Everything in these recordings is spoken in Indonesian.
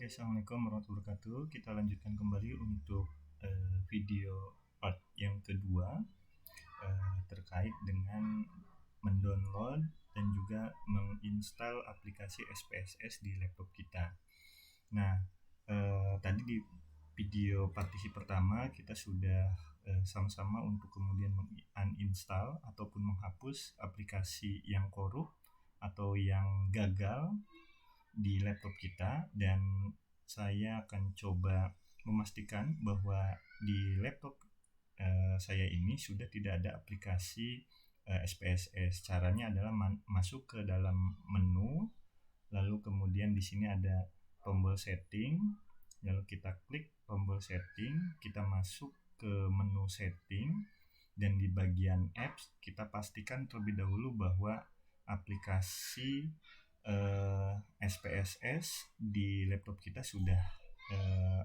Oke, Assalamualaikum warahmatullahi wabarakatuh. Kita lanjutkan kembali untuk video part yang kedua terkait dengan mendownload dan juga menginstal aplikasi SPSS di laptop kita. Nah, tadi di video partisi pertama kita sudah sama-sama untuk kemudian uninstall ataupun menghapus aplikasi yang korup atau yang gagal di laptop kita, dan saya akan coba memastikan bahwa di laptop saya ini sudah tidak ada aplikasi SPSS. Caranya adalah masuk ke dalam menu, lalu kemudian di sini ada tombol setting, lalu kita klik tombol setting, kita masuk ke menu setting, dan di bagian apps kita pastikan terlebih dahulu bahwa aplikasi SPSS di laptop kita sudah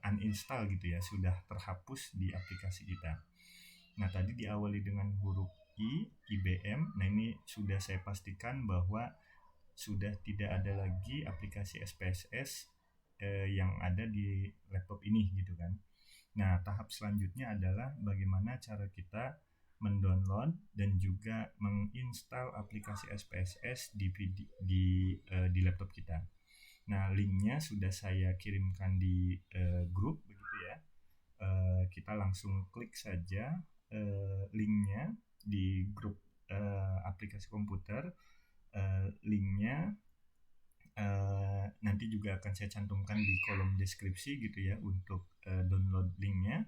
uninstall gitu ya, sudah terhapus di aplikasi kita. Nah, tadi diawali dengan huruf IBM. Nah, ini sudah saya pastikan bahwa sudah tidak ada lagi aplikasi SPSS yang ada di laptop ini gitu kan. Nah, tahap selanjutnya adalah bagaimana cara kita mendownload dan juga menginstal aplikasi SPSS di laptop kita. Nah, linknya sudah saya kirimkan di grup begitu ya. Kita langsung klik saja linknya di grup aplikasi komputer. Linknya nanti juga akan saya cantumkan di kolom deskripsi gitu ya untuk download linknya.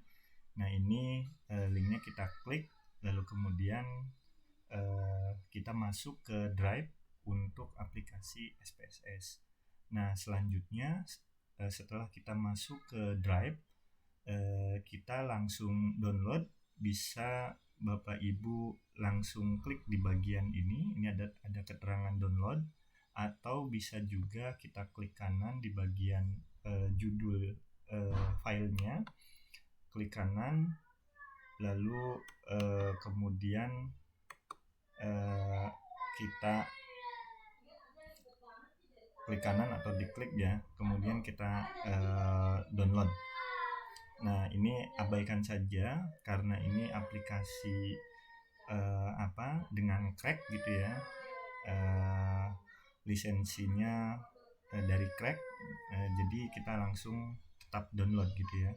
Nah, ini linknya kita klik, lalu kemudian kita masuk ke drive untuk aplikasi SPSS. Nah, selanjutnya setelah kita masuk ke drive, kita langsung download. Bisa Bapak Ibu langsung klik di bagian ini ada keterangan download, atau bisa juga kita klik kanan di bagian judul filenya, klik kanan, lalu kemudian kita klik kanan atau diklik ya, kemudian kita download. Nah, ini abaikan saja karena ini aplikasi dengan crack gitu ya, lisensinya dari crack, jadi kita langsung tetap download gitu ya.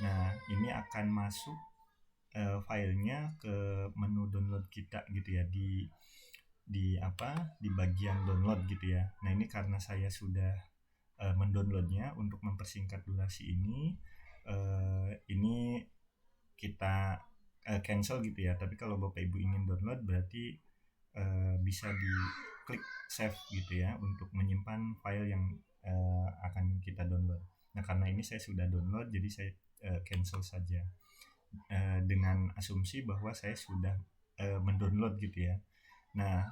Nah, ini akan masuk filenya ke menu download kita gitu ya, di bagian download gitu ya. Nah, ini karena saya sudah mendownloadnya untuk mempersingkat durasi ini kita cancel gitu ya. Tapi kalau Bapak Ibu ingin download berarti bisa diklik save gitu ya untuk menyimpan file yang akan kita download. Nah, karena ini saya sudah download, jadi saya cancel saja dengan asumsi bahwa saya sudah mendownload gitu ya. Nah,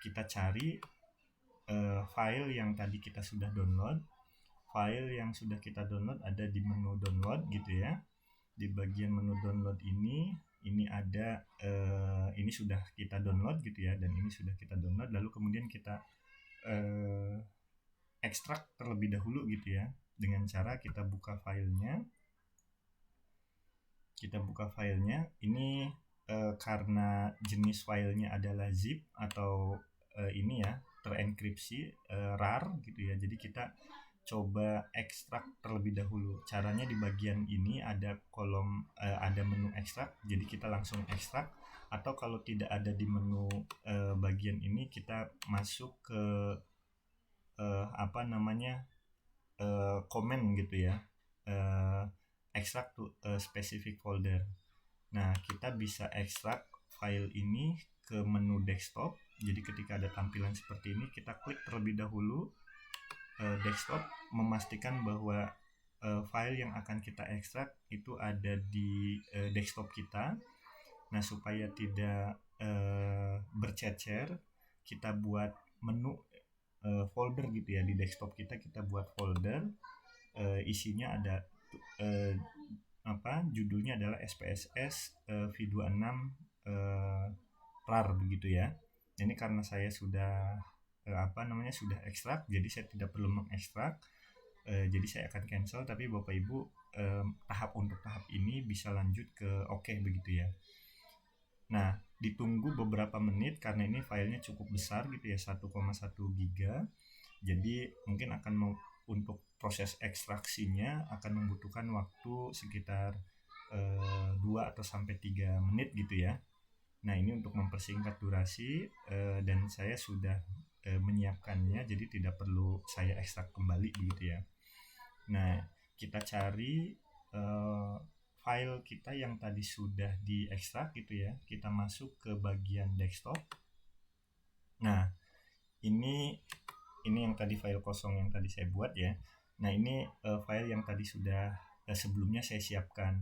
kita cari file yang tadi kita sudah download. File yang sudah kita download ada di menu download gitu ya. Di bagian menu download ini ada ini sudah kita download gitu ya, dan ini sudah kita download. Lalu kemudian kita ekstrak terlebih dahulu gitu ya, dengan cara kita buka filenya. Ini karena jenis filenya adalah zip atau ini ya, terenkripsi, RAR gitu ya. Jadi kita coba ekstrak terlebih dahulu. Caranya di bagian ini ada kolom ada menu ekstrak. Jadi kita langsung ekstrak, atau kalau tidak ada di menu bagian ini, kita masuk ke comment gitu ya. Extract to a specific folder. Nah, kita bisa ekstrak file ini ke menu desktop. Jadi ketika ada tampilan seperti ini, kita klik terlebih dahulu desktop, memastikan bahwa file yang akan kita ekstrak itu ada di desktop kita. Nah, supaya tidak bercecer, kita buat menu folder gitu ya. Di desktop kita buat folder, isinya ada judulnya adalah SPSS V26 RAR begitu ya. Ini karena saya sudah sudah ekstrak, jadi saya tidak perlu mengekstrak. Jadi saya akan cancel, tapi Bapak Ibu untuk tahap ini bisa lanjut ke oke begitu ya. Nah, ditunggu beberapa menit karena ini filenya cukup besar gitu ya, 1,1 giga. Jadi mungkin untuk proses ekstraksinya akan membutuhkan waktu sekitar 2 atau sampai 3 menit gitu ya. Nah, ini untuk mempersingkat durasi dan saya sudah menyiapkannya, jadi tidak perlu saya ekstrak kembali begitu ya. Nah, kita cari file kita yang tadi sudah diekstrak gitu ya. Kita masuk ke bagian desktop. Nah, ini yang tadi file kosong yang tadi saya buat ya. Nah, ini file yang tadi sudah sebelumnya saya siapkan.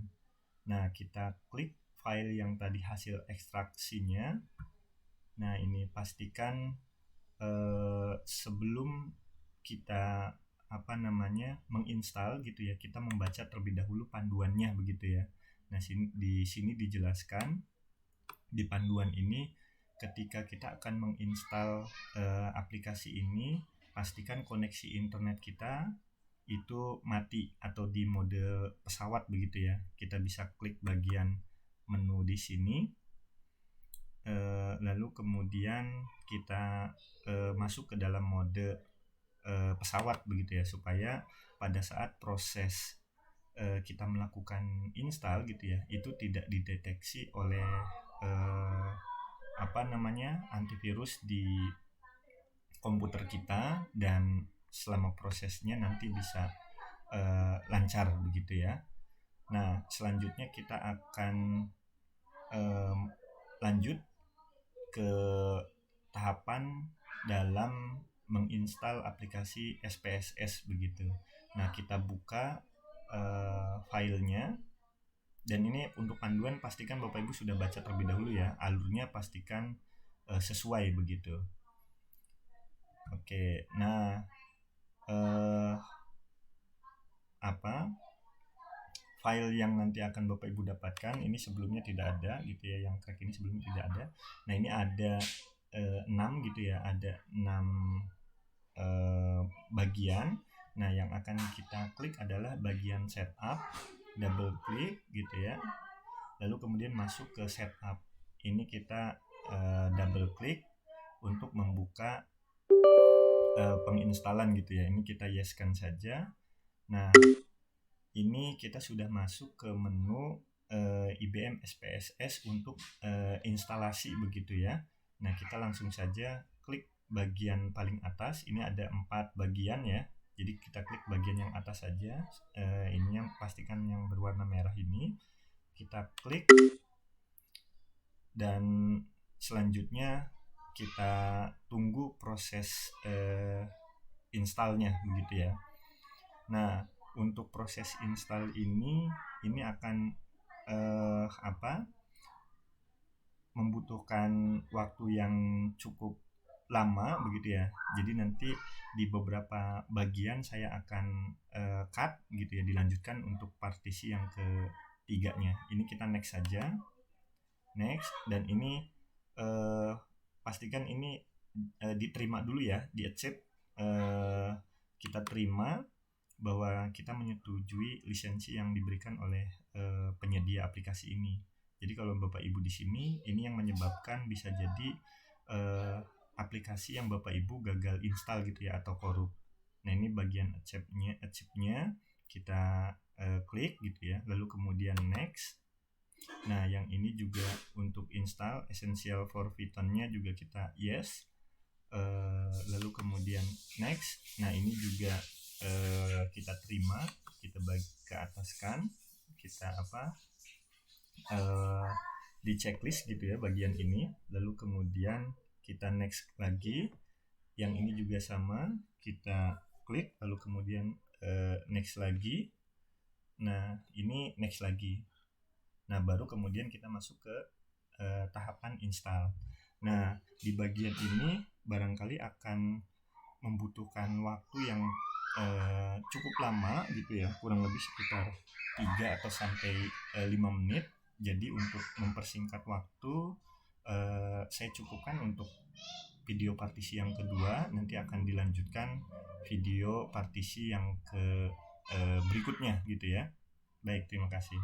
Nah, kita klik file yang tadi hasil ekstraksinya. Nah, ini pastikan sebelum kita menginstal gitu ya, kita membaca terlebih dahulu panduannya begitu ya. Nah, di sini dijelaskan di panduan ini, ketika kita akan menginstal aplikasi ini, pastikan koneksi internet kita itu mati atau di mode pesawat begitu ya. Kita bisa klik bagian menu di sini, lalu kemudian kita masuk ke dalam mode pesawat begitu ya, supaya pada saat proses kita melakukan install gitu ya, itu tidak dideteksi oleh antivirus di komputer kita, dan selama prosesnya nanti bisa lancar begitu ya. Nah, selanjutnya kita akan lanjut ke tahapan dalam menginstal aplikasi SPSS begitu. Nah, kita buka filenya, dan ini untuk panduan pastikan Bapak Ibu sudah baca terlebih dahulu ya, alurnya pastikan sesuai begitu. Oke, nah file yang nanti akan Bapak Ibu dapatkan ini sebelumnya tidak ada gitu ya, yang track ini sebelumnya tidak ada. Nah, ini ada 6 gitu ya, ada 6 bagian. Nah, yang akan kita klik adalah bagian setup, double klik gitu ya, lalu kemudian masuk ke setup. Ini kita double klik untuk membuka penginstalan gitu ya. Ini kita yeskan saja. Nah, ini kita sudah masuk ke menu IBM SPSS untuk instalasi begitu ya. Nah, kita langsung saja klik bagian paling atas. Ini ada 4 bagian ya. Jadi kita klik bagian yang atas saja. Ini yang pastikan yang berwarna merah ini. Kita klik, dan selanjutnya kita tunggu proses installnya begitu ya. Nah, untuk proses install ini akan membutuhkan waktu yang cukup lama begitu ya. Jadi nanti di beberapa bagian saya akan cut gitu ya, dilanjutkan untuk partisi yang ketiganya. Ini kita next saja, next, dan ini pastikan ini diterima dulu ya, di accept. Kita terima bahwa kita menyetujui lisensi yang diberikan oleh penyedia aplikasi ini. Jadi kalau Bapak Ibu di sini, ini yang menyebabkan bisa jadi aplikasi yang Bapak Ibu gagal install gitu ya, atau korup. Nah, ini bagian accept-nya kita klik gitu ya, lalu kemudian next. Nah, yang ini juga untuk install essential for Python-nya juga kita yes, lalu kemudian next. Nah, ini juga kita terima, kita ke ataskan, kita di checklist gitu ya bagian ini, lalu kemudian kita next lagi. Yang ini juga sama, kita klik, lalu kemudian next lagi. Nah, ini next lagi. Nah, baru kemudian kita masuk ke tahapan install. Nah, di bagian ini barangkali akan membutuhkan waktu yang cukup lama gitu ya, kurang lebih sekitar 3 atau sampai 5 menit. Jadi untuk mempersingkat waktu, saya cukupkan untuk video partisi yang kedua, nanti akan dilanjutkan video partisi yang ke berikutnya gitu ya. Baik, terima kasih.